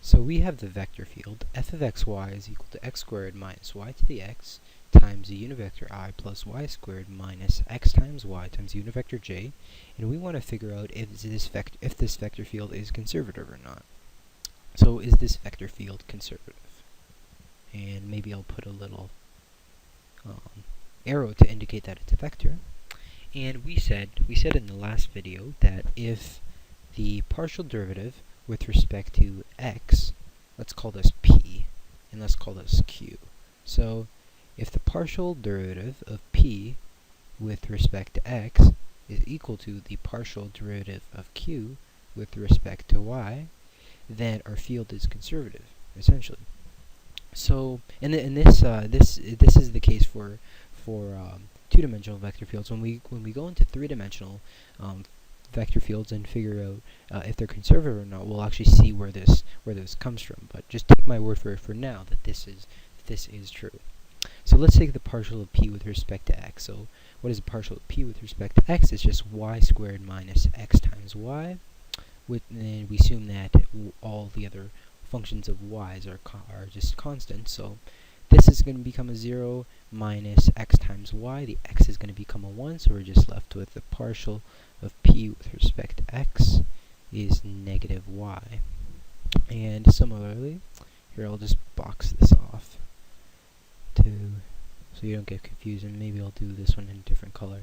So we have the vector field f of xy is equal to x squared minus y to the x times the unit vector I plus y squared minus x times y times unit vector j, and we want to figure out if this vector field is conservative or not. So is this vector field conservative? And maybe I'll put a little arrow to indicate that it's a vector. And we said in the last video that if the partial derivative with respect to x, let's call this p, and let's call this q. So if the partial derivative of p with respect to x is equal to the partial derivative of q with respect to y, then our field is conservative, essentially. So, and this is the case for two-dimensional vector fields. When we go into three-dimensional vector fields and figure out if they're conservative or not, we'll actually see where this comes from. But just take my word for it for now that this is true. So let's take the partial of p with respect to x. So what is the partial of p with respect to x? It's just y squared minus x times y. And we assume that all the other functions of y's are just constant. So this is going to become a 0 minus x times y. The x is going to become a 1, so we're just left with the partial of p with respect to x is negative y. And similarly, here I'll just box this off so you don't get confused, and maybe I'll do this one in a different color.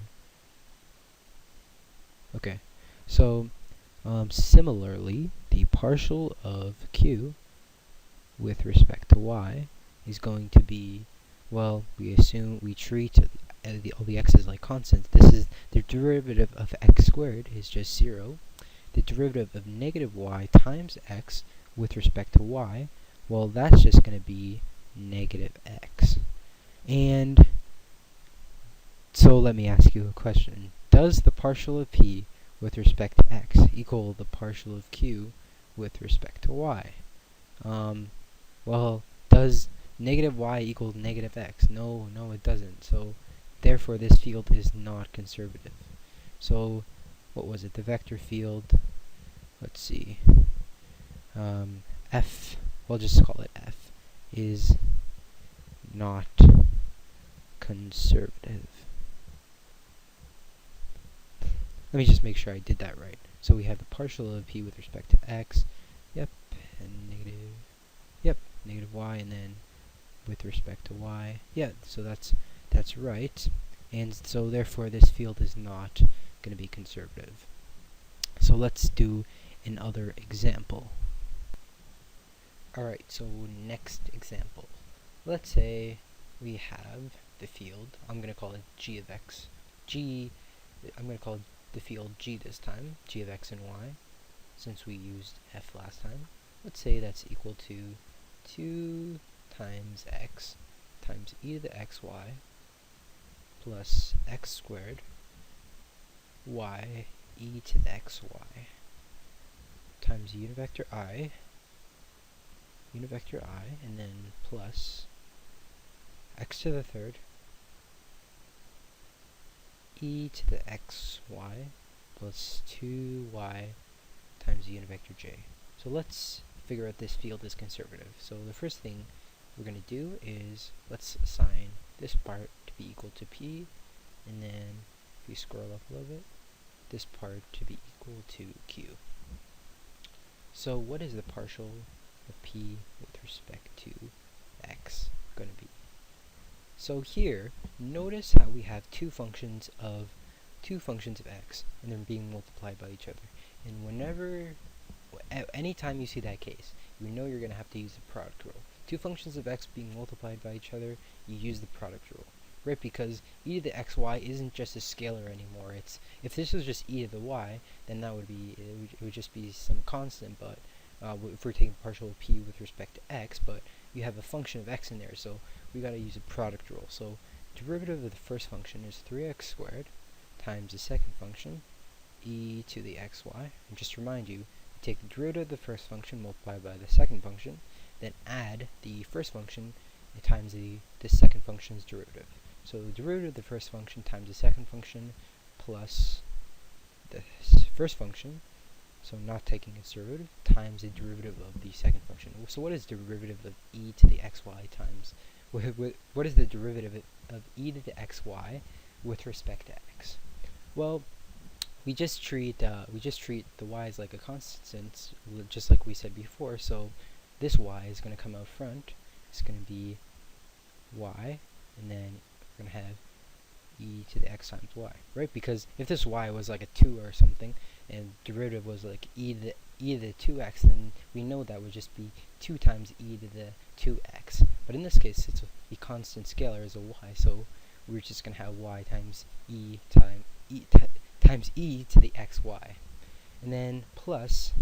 Okay, so similarly, the partial of q with respect to y is going to be, well, we treat all the x's like constants. This is the derivative of x squared is just 0. The derivative of negative y times x with respect to y, well, that's just going to be negative x. And so let me ask you a question. Does the partial of p with respect to x equal the partial of q with respect to y? Well, does negative y equal negative x? No, it doesn't. So therefore this field is not conservative. So what was it? The vector field, let's see, f, we'll just call it f, is not conservative. Let me just make sure I did that right. So we have the partial of p with respect to x, yep, and negative y, and then with respect to y, yeah, so that's right. And so therefore this field is not going to be conservative. So let's do another example. Alright, so next example. Let's say we have the field, I'm going to call it g of x. I'm going to call the field g this time, g of x and y, since we used f last time. Let's say that's equal to 2 times x times e to the xy plus x squared y e to the xy times unit vector I, and then plus x to the third e to the xy plus 2y times the unit vector j. So let's figure out this field is conservative. So the first thing we're going to do is let's assign this part to be equal to p, and then if we scroll up a little bit, this part to be equal to q. So what is the partial of p with respect to x going to be? So here, notice how we have two functions of x, and they're being multiplied by each other. And anytime you see that case, you know you're going to have to use the product rule. Two functions of x being multiplied by each other, you use the product rule, right? Because e to the xy isn't just a scalar anymore. If this was just e to the y, then it would just be some constant. But if we're taking partial of p with respect to x, but you have a function of x in there, so we got to use a product rule. So derivative of the first function is 3x squared times the second function, e to the xy. And just to remind you, take the derivative of the first function multiplied by the second function, then add the first function times the second function's derivative. So the derivative of the first function times the second function plus the first function so not taking its derivative, times the derivative of the second function. So what is derivative of e to the xy times, what is the derivative of e to the xy with respect to x? Well, we just treat the y as like a constant, just like we said before. So this y is going to come out front. It's going to be y, and then we're going to have e to the x times y, right? Because if this y was like a 2 or something, and derivative was like e to the 2x, then we know that would just be 2 times e to the 2x. But in this case, it's a constant scalar is a y, so we're just going to have y times e times e to the xy. And then plus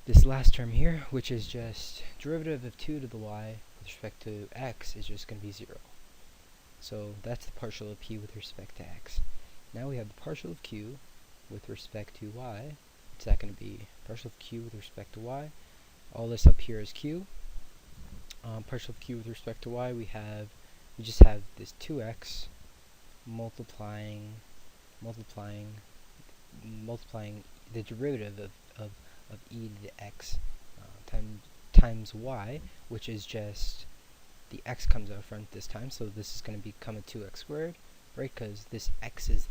this last term here, which is just derivative of 2 to the y with respect to x, is just going to be 0. So that's the partial of p with respect to x. Now we have the partial of q with respect to y. What's that going to be? Partial of q with respect to y. All this up here is q. Partial of q with respect to y, we just have this 2x multiplying the derivative of e to the x times y, which is just the x comes out front this time, so this is going to become a 2x squared, right? Because this x is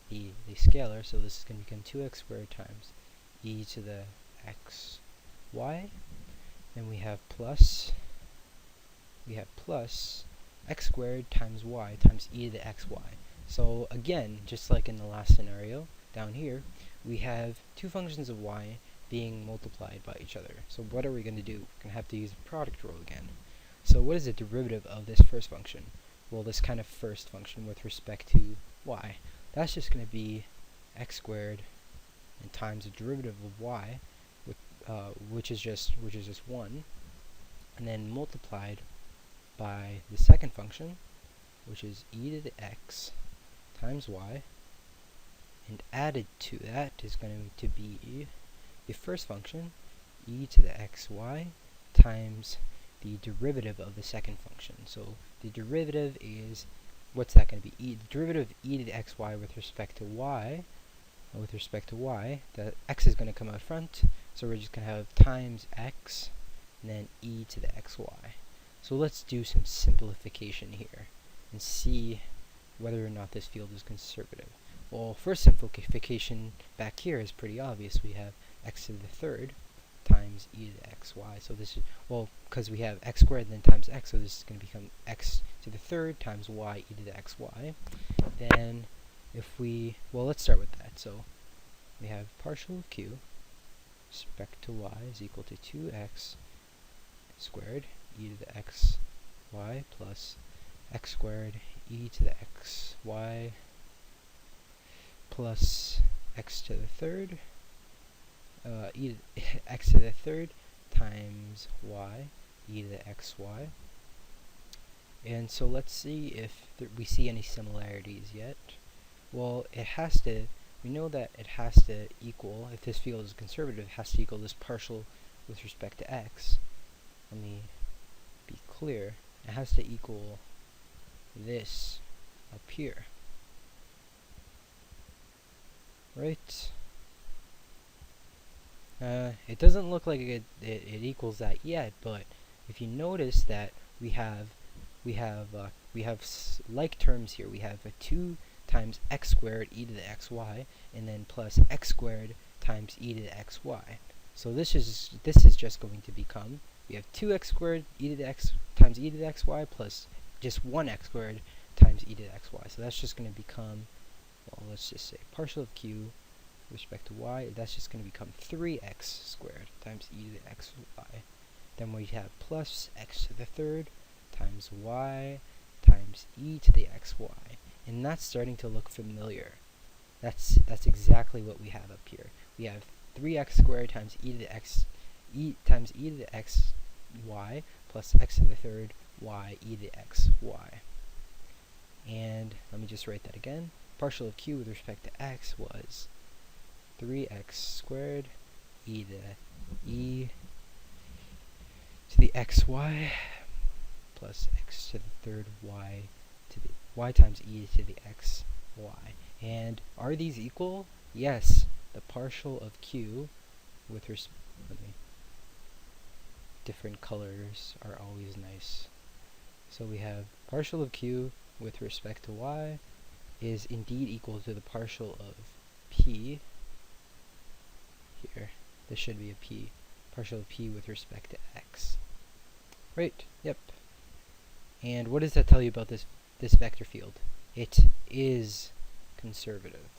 the scalar, so this is going to become 2x squared times e to the x y. Then we have plus x squared times y times e to the xy. So again, just like in the last scenario down here, we have two functions of y being multiplied by each other. So what are we going to do? We're going to have to use the product rule again. So what is the derivative of this first function? Well, this kind of first function with respect to y. That's just going to be x squared and times the derivative of y, which is just 1, and then multiplied by the second function, which is e to the x times y, and added to that is going to be the first function, e to the xy, times the derivative of the second function. So the derivative is, what's that going to be? The derivative of e to the xy with respect to y, the x is going to come out front, so we're just going to have times x, and then e to the xy. So let's do some simplification here and see whether or not this field is conservative. Well, first simplification back here is pretty obvious. We have x to the third times e to the xy. So this is, well, because we have x squared and then times x, so this is going to become x to the third times y e to the xy. Then if we, well, let's start with that. So we have partial of q respect to y is equal to 2x squared e to the xy plus x squared e to the xy plus x to the third x to the third times y e to the xy. And so let's see if we see any similarities yet. Well, it has to, we know that it has to equal, if this field is conservative, it has to equal this partial with respect to x. Let me be clear. It has to equal this up here. Right? It doesn't look like it equals that yet, but if you notice that we have like terms here. We have a 2 times x squared e to the xy, and then plus x squared times e to the xy. So this is just going to become, we have 2x squared e to the x times e to the xy plus just 1x squared times e to the xy. So that's just going to become, well, let's just say partial of q with respect to y, that's just going to become 3x squared times e to the xy. Then we have plus x to the third times y times e to the xy. And that's starting to look familiar. That's exactly what we have up here. We have 3x squared times e to the x times e to the xy plus x to the third y e to the xy. And let me just write that again. Partial of q with respect to x was 3x squared e to the xy plus x to the third y to the y times e to the xy. And are these equal? Yes, the partial of q with different colors are always nice. So we have partial of q with respect to y is indeed equal to the partial of p. Here, this should be a p. Partial of p with respect to x. Right, yep. And what does that tell you about this vector field? It is conservative.